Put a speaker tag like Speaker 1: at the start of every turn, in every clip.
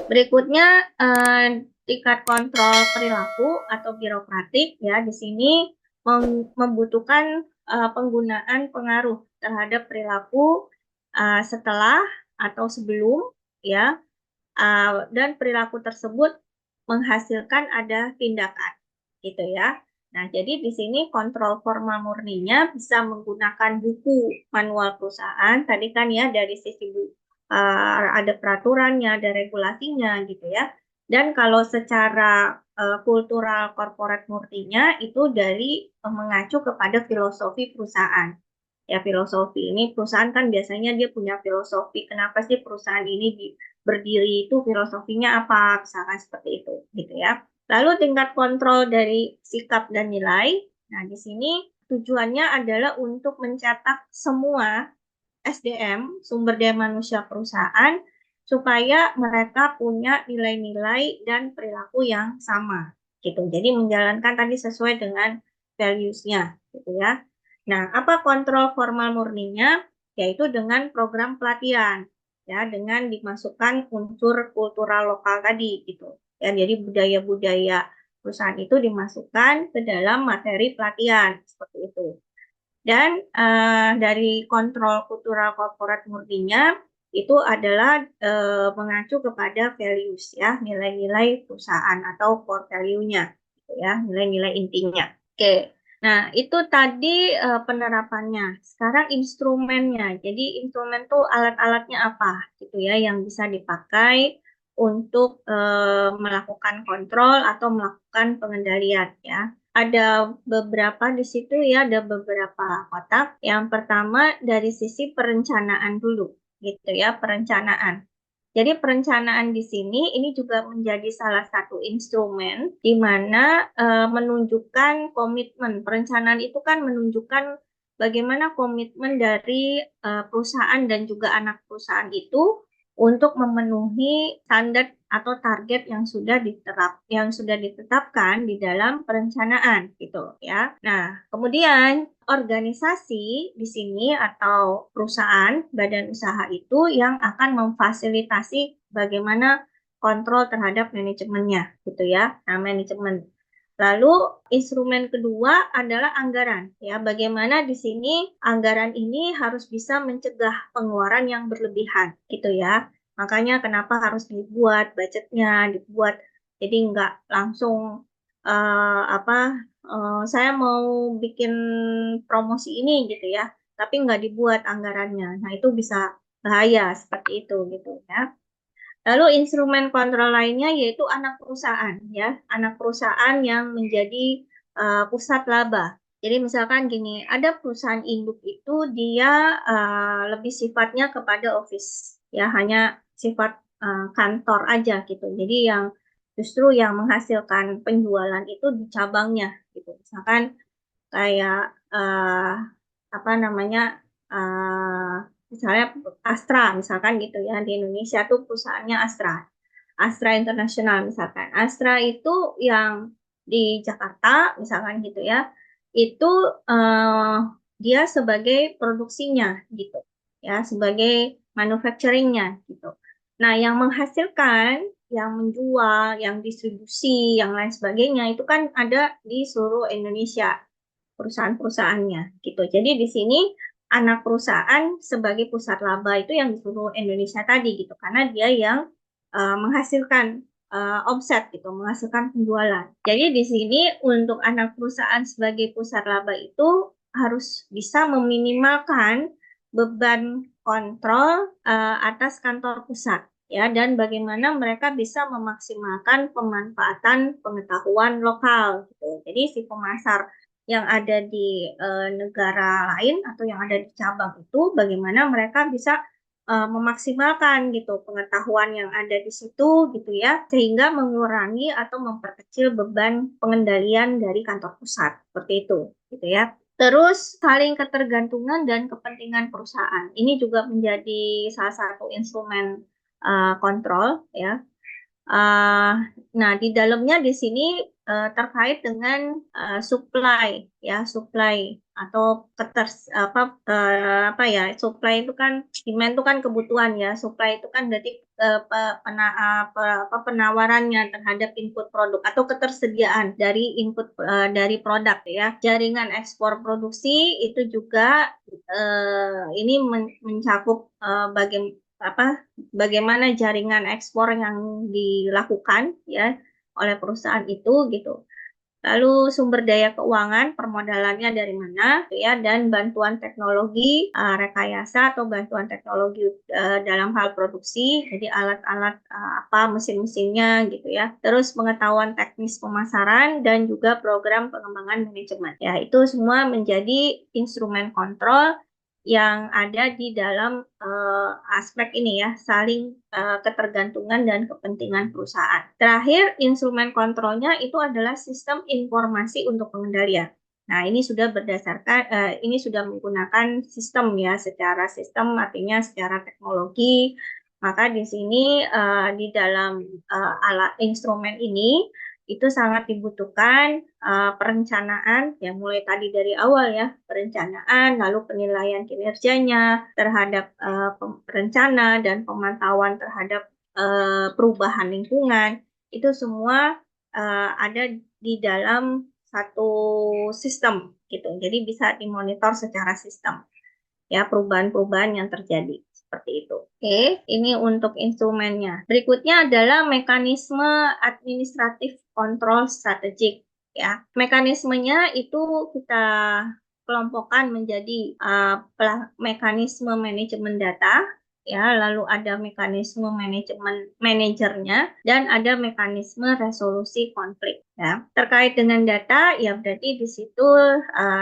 Speaker 1: Berikutnya tingkat kontrol perilaku atau birokratik ya di sini membutuhkan penggunaan pengaruh terhadap perilaku setelah atau sebelum ya dan perilaku tersebut menghasilkan ada tindakan gitu ya. Nah, jadi di sini kontrol formal murninya bisa menggunakan buku manual perusahaan. Tadi kan ya dari sisi ada peraturannya, ada regulasinya gitu ya. Dan kalau secara kultural corporate murninya itu dari mengacu kepada filosofi perusahaan. Ya, filosofi ini perusahaan kan biasanya dia punya filosofi. Kenapa sih perusahaan ini berdiri itu filosofinya apa? Misalkan seperti itu gitu ya. Lalu tingkat kontrol dari sikap dan nilai. Nah, di sini tujuannya adalah untuk mencetak semua SDM, sumber daya manusia perusahaan, supaya mereka punya nilai-nilai dan perilaku yang sama, gitu. Jadi menjalankan tadi sesuai dengan values-nya, gitu ya. Nah, apa kontrol formal murninya? Yaitu dengan program pelatihan, ya, dengan dimasukkan unsur kultural lokal tadi, gitu. Ya, jadi budaya-budaya perusahaan itu dimasukkan ke dalam materi pelatihan, seperti itu. Dan dari kontrol kultural corporate murninya itu adalah mengacu kepada values ya, nilai-nilai perusahaan atau core value-nya gitu ya, nilai-nilai intinya. Oke. Nah, itu tadi penerapannya. Sekarang instrumennya. Jadi instrumen tuh alat-alatnya apa gitu ya yang bisa dipakai untuk melakukan kontrol atau melakukan pengendalian ya. Ada beberapa di situ ya, ada beberapa kotak. Yang pertama dari sisi perencanaan dulu, gitu ya, perencanaan. Jadi perencanaan di sini ini juga menjadi salah satu instrumen di mana menunjukkan komitmen. Perencanaan itu kan menunjukkan bagaimana komitmen dari perusahaan dan juga anak perusahaan itu untuk memenuhi standar atau target yang sudah ditetapkan di dalam perencanaan gitu ya. Nah, kemudian organisasi di sini atau perusahaan, badan usaha itu yang akan memfasilitasi bagaimana kontrol terhadap manajemennya gitu ya. Nah, manajemen. Lalu instrumen kedua adalah anggaran ya. Bagaimana di sini anggaran ini harus bisa mencegah pengeluaran yang berlebihan gitu ya. Makanya kenapa harus dibuat budgetnya, dibuat jadi nggak langsung saya mau bikin promosi ini gitu ya, tapi nggak dibuat anggarannya. Nah, itu bisa bahaya seperti itu gitu ya. Lalu instrumen kontrol lainnya yaitu anak perusahaan ya, anak perusahaan yang menjadi pusat laba. Jadi misalkan gini, ada perusahaan induk itu dia lebih sifatnya kepada office ya, hanya sifat kantor aja gitu. Jadi yang justru yang menghasilkan penjualan itu di cabangnya gitu. Misalkan kayak apa namanya eh, misalnya Astra misalkan gitu ya di Indonesia tuh perusahaannya Astra, Astra International misalkan. Astra itu yang di Jakarta misalkan gitu ya, itu eh, dia sebagai produksinya gitu ya, sebagai manufacturingnya gitu. Nah, yang menghasilkan, yang menjual, yang distribusi, yang lain sebagainya itu kan ada di seluruh Indonesia perusahaan-perusahaannya gitu. Jadi di sini anak perusahaan sebagai pusat laba itu yang di seluruh Indonesia tadi gitu, karena dia yang menghasilkan omset gitu, menghasilkan penjualan. Jadi di sini untuk anak perusahaan sebagai pusat laba itu harus bisa meminimalkan beban kontrol atas kantor pusat ya, dan bagaimana mereka bisa memaksimalkan pemanfaatan pengetahuan lokal gitu. Jadi si pemasar yang ada di negara lain atau yang ada di cabang itu bagaimana mereka bisa memaksimalkan gitu pengetahuan yang ada di situ gitu ya, sehingga mengurangi atau memperkecil beban pengendalian dari kantor pusat seperti itu gitu ya. Terus saling ketergantungan dan kepentingan perusahaan ini juga menjadi salah satu instrumen kontrol ya. Uh, nah, di dalamnya di sini terkait dengan supply ya, supply atau supply itu kan, demand itu kan kebutuhan ya, supply itu kan berarti penawarannya terhadap input produk atau ketersediaan dari input dari produk ya. Jaringan ekspor produksi itu juga ini mencakup bagaimana jaringan ekspor yang dilakukan ya oleh perusahaan itu gitu. Lalu sumber daya keuangan, permodalannya dari mana, gitu ya, dan bantuan teknologi, rekayasa atau bantuan teknologi dalam hal produksi, jadi alat-alat mesin-mesinnya gitu ya. Terus pengetahuan teknis pemasaran dan juga program pengembangan manajemen. Ya, itu semua menjadi instrumen kontrol yang ada di dalam aspek ini ya, saling ketergantungan dan kepentingan perusahaan. Terakhir, instrumen kontrolnya itu adalah sistem informasi untuk pengendalian. Nah, ini sudah ini sudah menggunakan sistem ya, secara sistem artinya secara teknologi. Maka di sini di dalam alat instrumen ini itu sangat dibutuhkan perencanaan yang mulai tadi dari awal ya, perencanaan, lalu penilaian kinerjanya terhadap perencana dan pemantauan terhadap perubahan lingkungan, itu semua ada di dalam satu sistem gitu. Jadi bisa dimonitor secara sistem ya, perubahan-perubahan yang terjadi seperti itu. Oke, ini untuk instrumennya. Berikutnya adalah mekanisme administratif kontrol strategik ya. Mekanismenya itu kita kelompokkan menjadi mekanisme manajemen data ya, lalu ada mekanisme manajemen manajernya dan ada mekanisme resolusi konflik ya. Terkait dengan data ya berarti di situ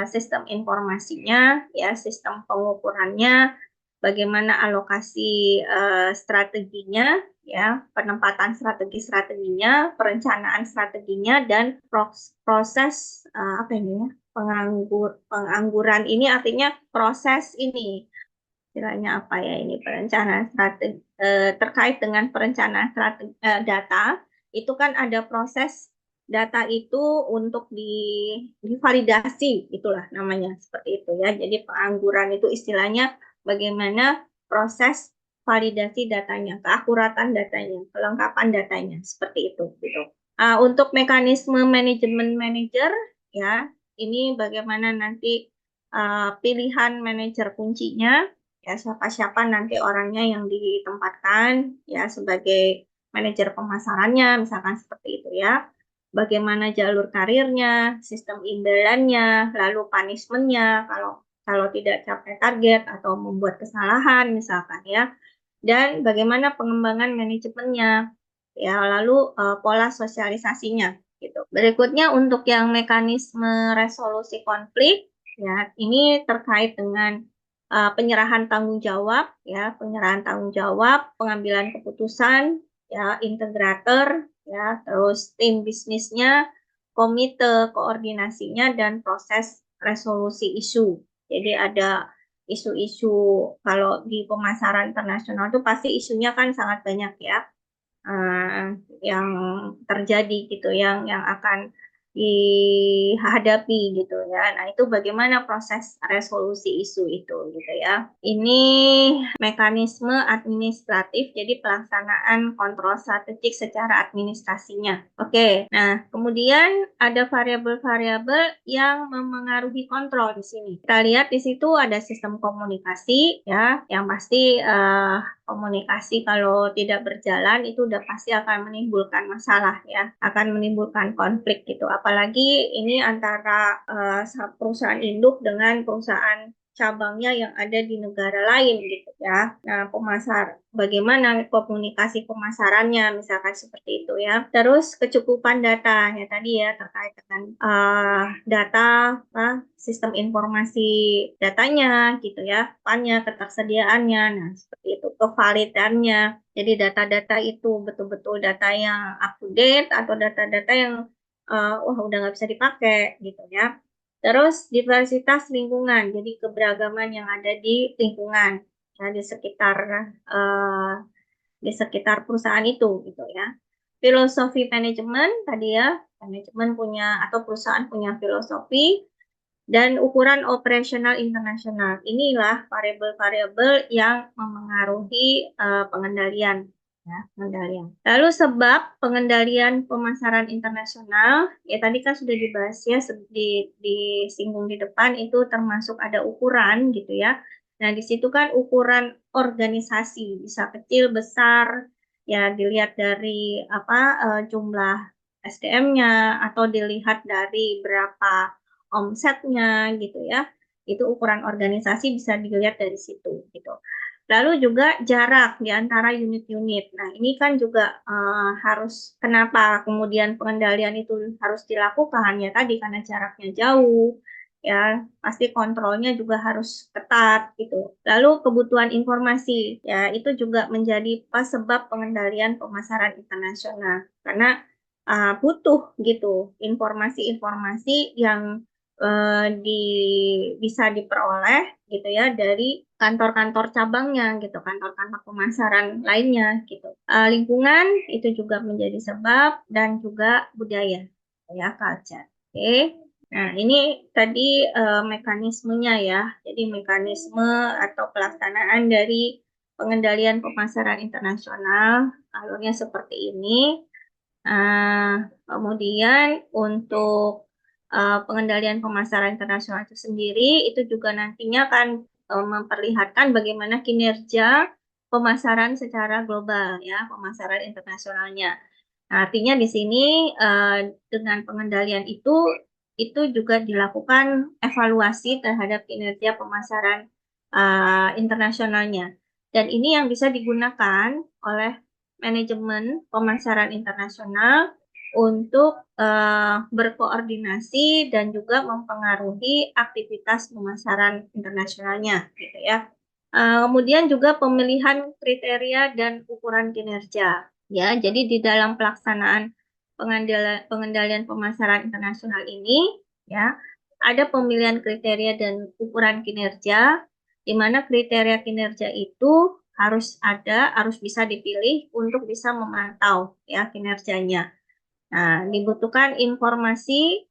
Speaker 1: sistem informasinya ya, sistem pengukurannya, bagaimana alokasi strateginya ya, penempatan strategi-strateginya, perencanaan strateginya, dan proses pengangguran ini artinya proses ini istilahnya apa ya, ini perencanaan strategi terkait dengan perencanaan strategi data itu kan ada proses data itu untuk divalidasi, itulah namanya seperti itu ya. Jadi pengangguran itu istilahnya bagaimana proses validasi datanya, keakuratan datanya, kelengkapan datanya, seperti itu gitu. Untuk mekanisme manajemen manajer ya, ini bagaimana nanti pilihan manajer kuncinya ya, siapa-siapa nanti orangnya yang ditempatkan ya sebagai manajer pemasarannya misalkan seperti itu ya. Bagaimana jalur karirnya, sistem imbalannya, lalu punishment-nya kalau tidak capai target atau membuat kesalahan misalkan ya. Dan bagaimana pengembangan manajemennya ya, lalu pola sosialisasinya gitu. Berikutnya untuk yang mekanisme resolusi konflik ya, ini terkait dengan penyerahan tanggung jawab ya, penyerahan tanggung jawab, pengambilan keputusan ya, integrator ya, terus tim bisnisnya, komite koordinasinya, dan proses resolusi isu. Jadi ada isu-isu, kalau di pemasaran internasional itu pasti isunya kan sangat banyak ya, yang terjadi gitu, yang akan dihadapi gitu ya. Nah, itu bagaimana proses resolusi isu itu gitu ya. Ini mekanisme administratif, jadi pelaksanaan kontrol strategik secara administrasinya. Oke, nah kemudian ada variabel-variabel yang memengaruhi kontrol di sini. Kita lihat di situ ada sistem komunikasi ya, yang pasti komunikasi kalau tidak berjalan itu udah pasti akan menimbulkan masalah ya, akan menimbulkan konflik gitu. Apalagi ini antara perusahaan induk dengan perusahaan cabangnya yang ada di negara lain gitu ya. Nah, bagaimana komunikasi pemasarannya misalkan seperti itu ya. Terus kecukupan data ya tadi ya, terkait dengan data sistem informasi datanya gitu ya, ketersediaannya. Nah, seperti itu, kevalidannya. Jadi data-data itu betul-betul data yang up to date atau data-data yang udah nggak bisa dipakai gitu ya. Terus diversitas lingkungan, jadi keberagaman yang ada di lingkungan ya, di sekitar perusahaan itu gitu ya. Filosofi manajemen tadi ya, manajemen punya atau perusahaan punya filosofi dan ukuran operasional internasional. Inilah variabel-variabel yang memengaruhi pengendalian. Ya, pengendalian. Lalu sebab pengendalian pemasaran internasional, ya tadi kan sudah dibahas ya, disinggung di depan itu termasuk ada ukuran gitu ya. Nah, di situ kan ukuran organisasi bisa kecil, besar, ya dilihat dari apa jumlah SDM-nya atau dilihat dari berapa omsetnya gitu ya. Itu ukuran organisasi bisa dilihat dari situ gitu. Lalu juga jarak di antara unit-unit. Nah, ini kan juga harus kenapa kemudian pengendalian itu harus dilakukan ya tadi karena jaraknya jauh ya pasti kontrolnya juga harus ketat gitu. Lalu kebutuhan informasi ya itu juga menjadi sebab pengendalian pemasaran internasional karena butuh gitu informasi-informasi yang bisa diperoleh gitu ya dari kantor-kantor cabangnya gitu, kantor-kantor pemasaran lainnya gitu. Lingkungan itu juga menjadi sebab dan juga budaya ya culture. Oke. Nah, ini tadi mekanismenya ya. Jadi mekanisme atau pelaksanaan dari pengendalian pemasaran internasional alurnya seperti ini. Kemudian untuk pengendalian pemasaran internasional itu sendiri itu juga nantinya akan memperlihatkan bagaimana kinerja pemasaran secara global ya, pemasaran internasionalnya. Nah, artinya di sini dengan pengendalian itu juga dilakukan evaluasi terhadap kinerja pemasaran internasionalnya. Dan ini yang bisa digunakan oleh manajemen pemasaran internasional untuk berkoordinasi dan juga mempengaruhi aktivitas pemasaran internasionalnya, gitu ya. Kemudian juga pemilihan kriteria dan ukuran kinerja, ya. Jadi di dalam pelaksanaan pengendalian pemasaran internasional ini, ya, ada pemilihan kriteria dan ukuran kinerja, di mana kriteria kinerja itu harus bisa dipilih untuk bisa memantau ya kinerjanya. Nah, dibutuhkan informasi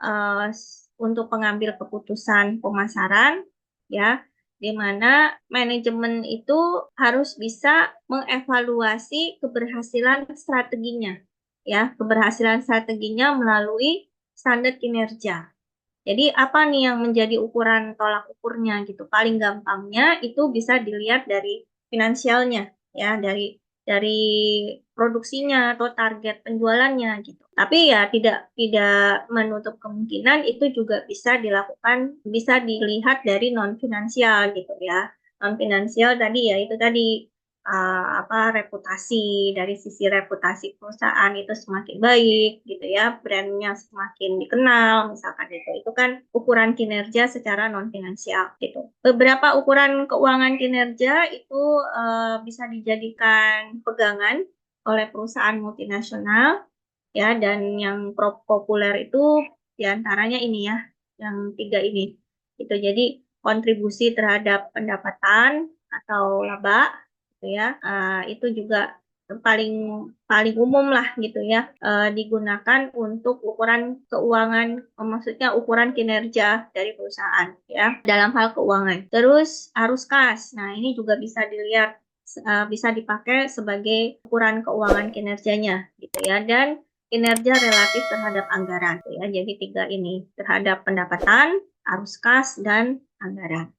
Speaker 1: uh, untuk pengambil keputusan pemasaran ya, di mana manajemen itu harus bisa mengevaluasi keberhasilan strateginya ya, keberhasilan strateginya melalui standar kinerja. Jadi apa nih yang menjadi ukuran tolak ukurnya gitu? Paling gampangnya itu bisa dilihat dari finansialnya ya, dari produksinya atau target penjualannya gitu. Tapi ya tidak menutup kemungkinan itu juga bisa dilakukan, bisa dilihat dari non finansial gitu ya. Non finansial tadi ya itu tadi reputasi, dari sisi reputasi perusahaan itu semakin baik gitu ya, brandnya semakin dikenal misalkan itu kan ukuran kinerja secara non finansial gitu. Beberapa ukuran keuangan kinerja itu bisa dijadikan pegangan oleh perusahaan multinasional ya, dan yang populer itu diantaranya ini ya, yang tiga ini itu. Jadi kontribusi terhadap pendapatan atau laba gitu ya, itu juga paling paling umum lah gitu ya, digunakan untuk ukuran keuangan, maksudnya ukuran kinerja dari perusahaan ya dalam hal keuangan. Terus arus kas, nah ini juga bisa dilihat, bisa dipakai sebagai ukuran keuangan kinerjanya gitu ya, dan kinerja relatif terhadap anggaran ya. Jadi tiga ini terhadap pendapatan, arus kas, dan anggaran.